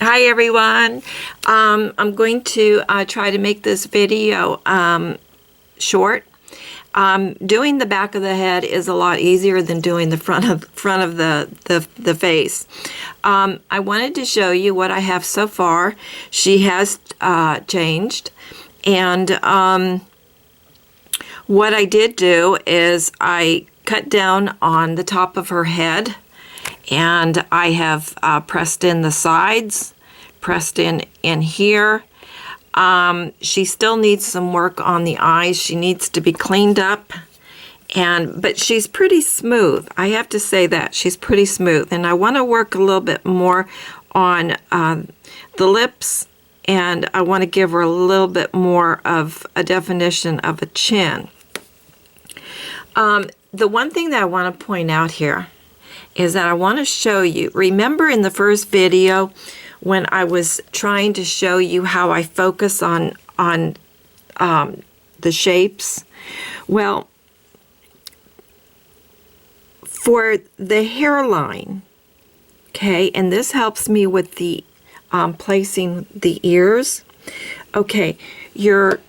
Hi everyone. I'm going to try to make this video short. Doing the back of the head is a lot easier than doing the front of the face. I wanted to show you what I have so far. She has changed, and what I did do is I cut down on the top of her head, and I have pressed in the sides, pressed in here. She still needs some work on the eyes. She needs to be cleaned up, but she's pretty smooth. I have to say that she's pretty smooth, and I want to work a little bit more on the lips, and I want to give her a little bit more of a definition of a chin. The one thing that I want to point out here is that I want to show you, remember in the first video when I was trying to show you how I focus on the shapes? Well, for the hairline, okay, and this helps me with the placing the ears. Okay, your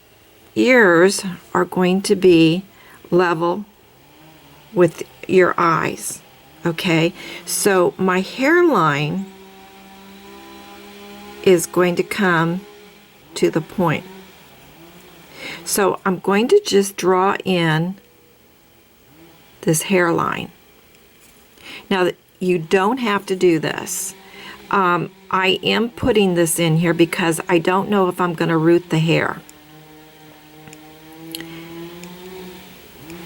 ears are going to be level with your eyes. Okay, so my hairline is going to come to the point. So I'm going to just draw in this hairline. Now, you don't have to do this. I am putting this in here because I don't know if I'm going to root the hair.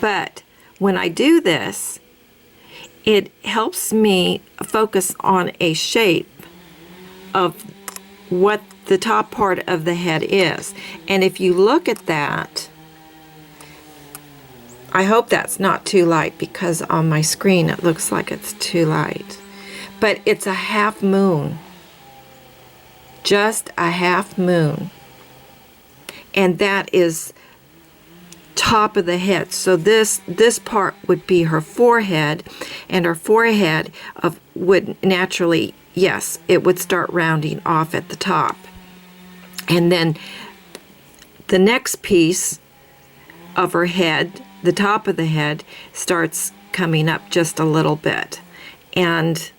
But when I do this, it helps me focus on a shape of what the top part of the head is. And if you look at that, I hope that's not too light because on my screen it looks like it's too light. But it's a half moon. Just a half moon. And that is top of the head. So this part would be her forehead, and her forehead would naturally, yes, it would start rounding off at the top. And then the next piece of her head, the top of the head, starts coming up just a little bit. And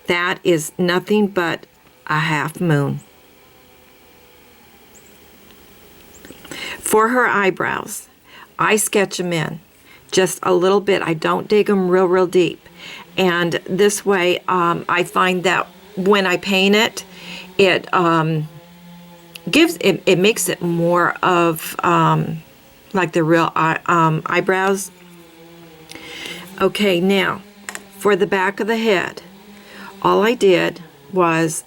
that is nothing but a half moon. For her eyebrows, I sketch them in just a little bit. I don't dig them real deep. And this way, I find that when I paint it, it makes it more of like the real eyebrows. Okay, now for the back of the head, all I did was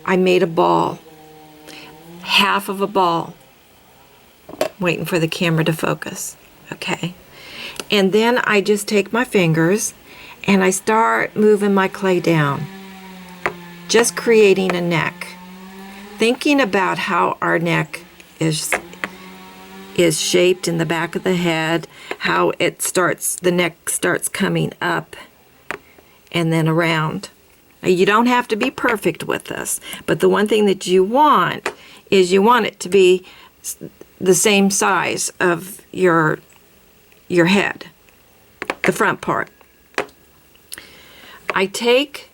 I made a ball, half of a ball. Waiting for the camera to focus. Okay, and then I just take my fingers and I start moving my clay down, just creating a neck, thinking about how our neck is shaped in the back of the head, how the neck starts coming up and then around. Now, you don't have to be perfect with this, but the one thing that you want is you want it to be the same size of your head, the front part. I take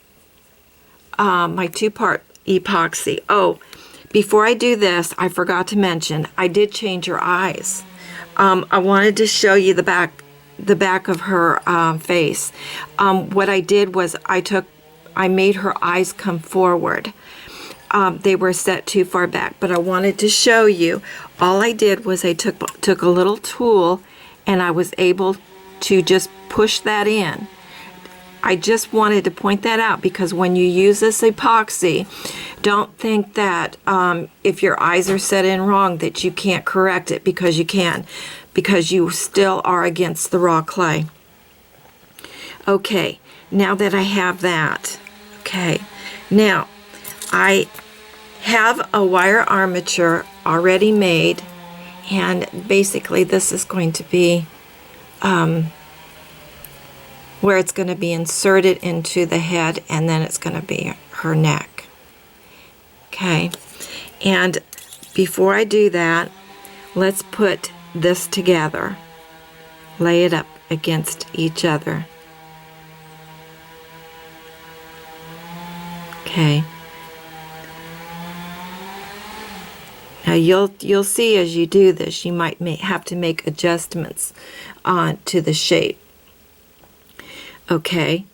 my 2-part epoxy. Oh, before I do this, I forgot to mention, I did change her eyes. I wanted to show you the back of her face. What I did was I made her eyes come forward. They were set too far back, but I wanted to show you. All I did was I took a little tool and I was able to just push that in. I just wanted to point that out because when you use this epoxy, don't think that if your eyes are set in wrong that you can't correct it, because you can, because you still are against the raw clay. Okay, now that I have that, okay, now I have a wire armature already made, and basically this is going to be where it's going to be inserted into the head, and then it's going to be her neck. Okay, and before I do that, let's put this together. Lay it up against each other. Okay. Now you'll see as you do this, you might have to make adjustments to the shape. Okay,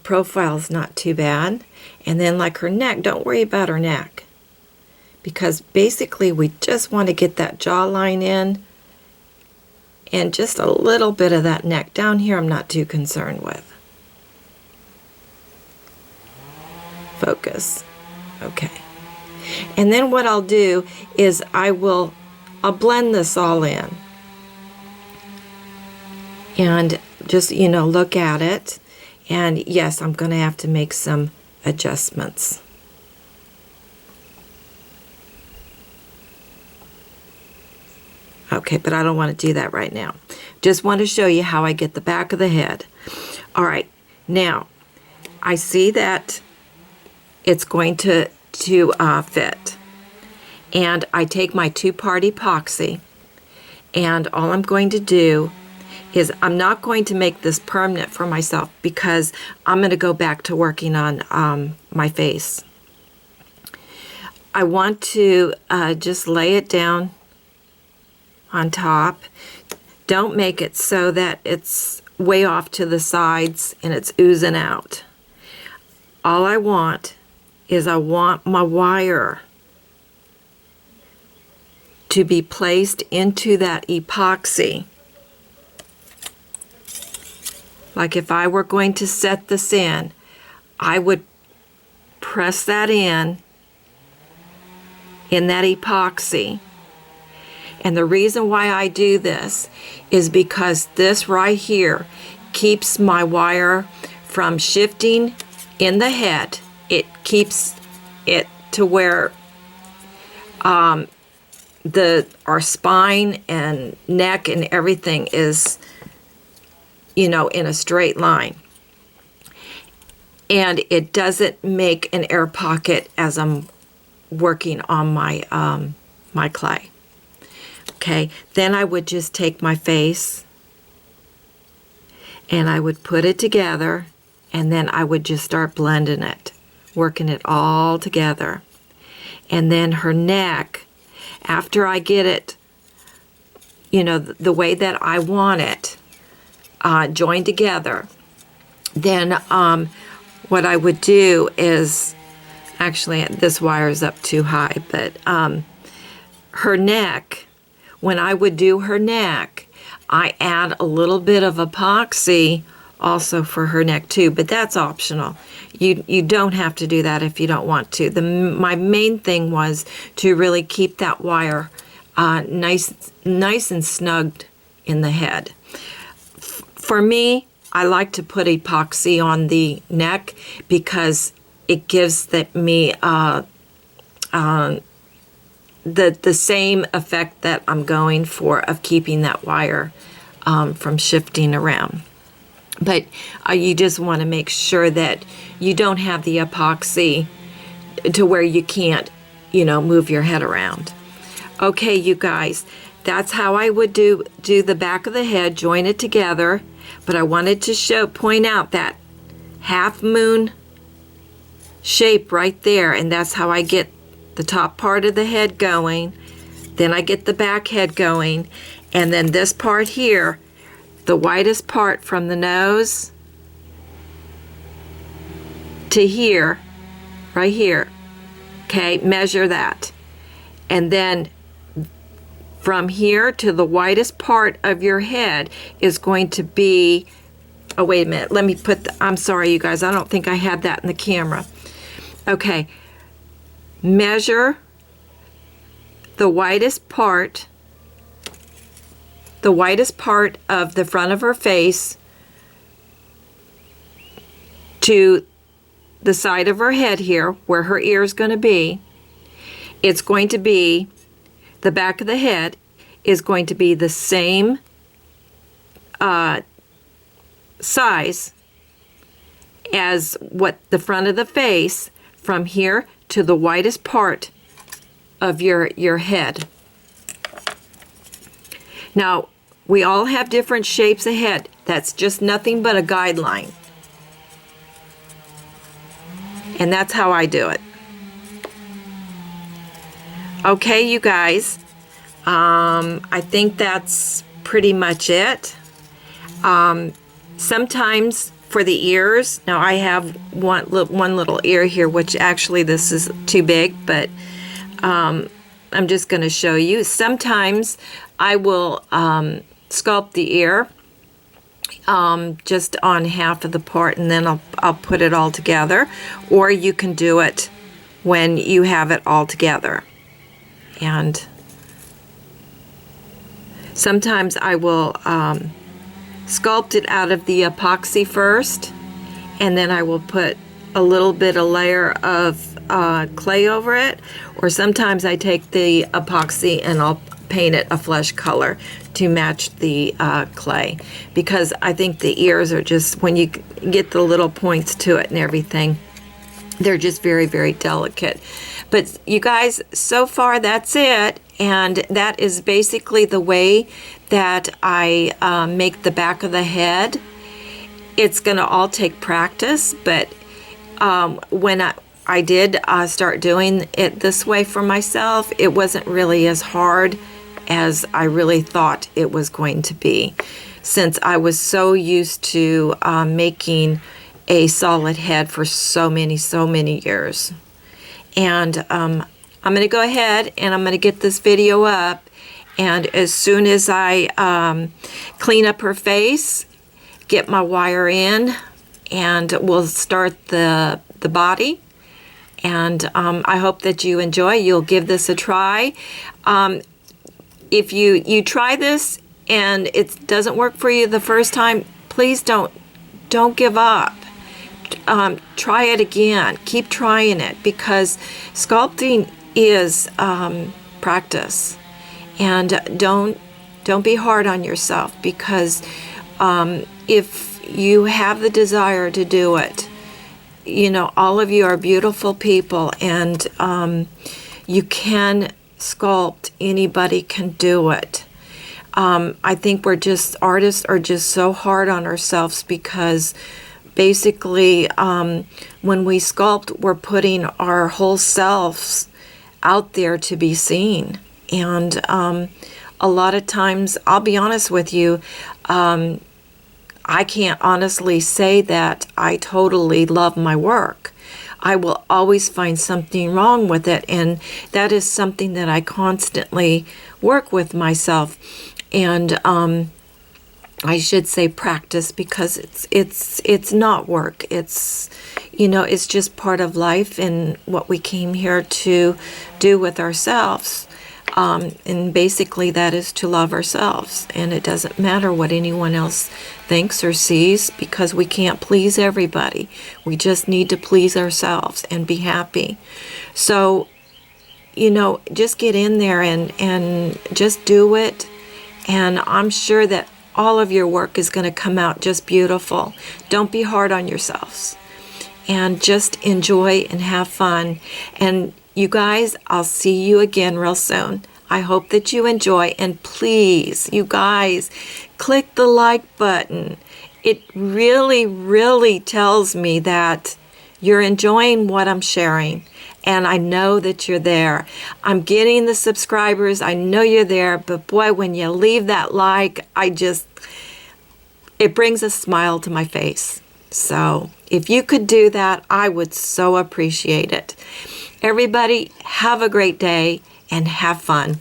profile's not too bad. And then like her neck, don't worry about her neck, because basically we just want to get that jawline in and just a little bit of that neck. Down here I'm not too concerned with. Focus. Okay. And then what I'll do is I'll blend this all in. And just, look at it. And yes, I'm going to have to make some adjustments. Okay, but I don't want to do that right now. Just want to show you how I get the back of the head. All right, now I see that it's going to fit. And I take my 2-part epoxy, and all I'm going to do is I'm not going to make this permanent for myself because I'm going to go back to working on my face. I want to just lay it down on top. Don't make it so that it's way off to the sides and it's oozing out. All I want is I want my wire to be placed into that epoxy. Like if I were going to set this in, I would press that in that epoxy. And the reason why I do this is because this right here keeps my wire from shifting in the head. It keeps it to where our spine and neck and everything is, in a straight line. And it doesn't make an air pocket as I'm working on my my clay. Okay, then I would just take my face and I would put it together, and then I would just start blending it, working it all together. And then her neck, after I get it, the way that I want it, joined together, then what I would do is, actually this wire is up too high, but her neck, when I would do her neck, I add a little bit of epoxy also for her neck too, but that's optional. You don't have to do that if you don't want to. My main thing was to really keep that wire nice and snugged in the head. For me, I like to put epoxy on the neck because it gives me the same effect that I'm going for of keeping that wire from shifting around. But you just want to make sure that you don't have the epoxy to where you can't, move your head around. Okay, you guys, that's how I would do the back of the head, join it together. But I wanted to point out that half moon shape right there, and that's how I get the top part of the head going. Then I get the back head going, and then this part here, the widest part from the nose to here, right here, okay, measure that. And then from here to the widest part of your head is going to be, oh wait a minute, let me put, I'm sorry you guys, I don't think I had that in the camera. Okay, measure the widest part of the front of her face to the side of her head here, where her ear is going to be. It's going to be, the back of the head is going to be the same size as what the front of the face from here to the widest part of your head. Now, we all have different shapes of head. That's just nothing but a guideline. And that's how I do it. Okay, you guys. I think that's pretty much it. Sometimes for the ears, now I have one little ear here, which actually this is too big, but I'm just going to show you. Sometimes I will sculpt the ear just on half of the part, and then I'll put it all together. Or you can do it when you have it all together. And sometimes I will sculpt it out of the epoxy first, and then I will put a little bit of layer of clay over it. Or sometimes I take the epoxy and I'll paint it a flesh color to match the clay, because I think the ears are just, when you get the little points to it and everything, they're just very, very delicate. But you guys, so far that's it, and that is basically the way that I make the back of the head. It's gonna all take practice, but when I did start doing it this way for myself, it wasn't really as hard as I really thought it was going to be, since I was so used to making a solid head for so many years. And I'm going to go ahead and I'm going to get this video up, and as soon as I clean up her face, get my wire in, and we'll start the body. And I hope that you enjoy. You'll give this a try. If you try this and it doesn't work for you the first time, please don't give up. Try it again. Keep trying it, because sculpting is practice. And don't be hard on yourself, because if you have the desire to do it, you know, all of you are beautiful people, and you can sculpt. Anybody can do it. I think artists are just so hard on ourselves, because basically when we sculpt, we're putting our whole selves out there to be seen. And a lot of times, I'll be honest with you, I can't honestly say that I totally love my work. I will always find something wrong with it, and that is something that I constantly work with myself. And I should say practice, because it's not work. It's, you know, it's just part of life and what we came here to do with ourselves. And basically that is to love ourselves, and it doesn't matter what anyone else thinks or sees, because we can't please everybody. We just need to please ourselves and be happy. So, you know, just get in there and just do it, and I'm sure that all of your work is going to come out just beautiful. Don't be hard on yourselves, and just enjoy and have fun. And you guys, I'll see you again real soon. I hope that you enjoy, and please, you guys, click the like button. It really, really tells me that you're enjoying what I'm sharing, and I know that you're there. I'm getting the subscribers. I know you're there, but boy, when you leave that like, it brings a smile to my face. So if you could do that, I would so appreciate it. Everybody, have a great day and have fun.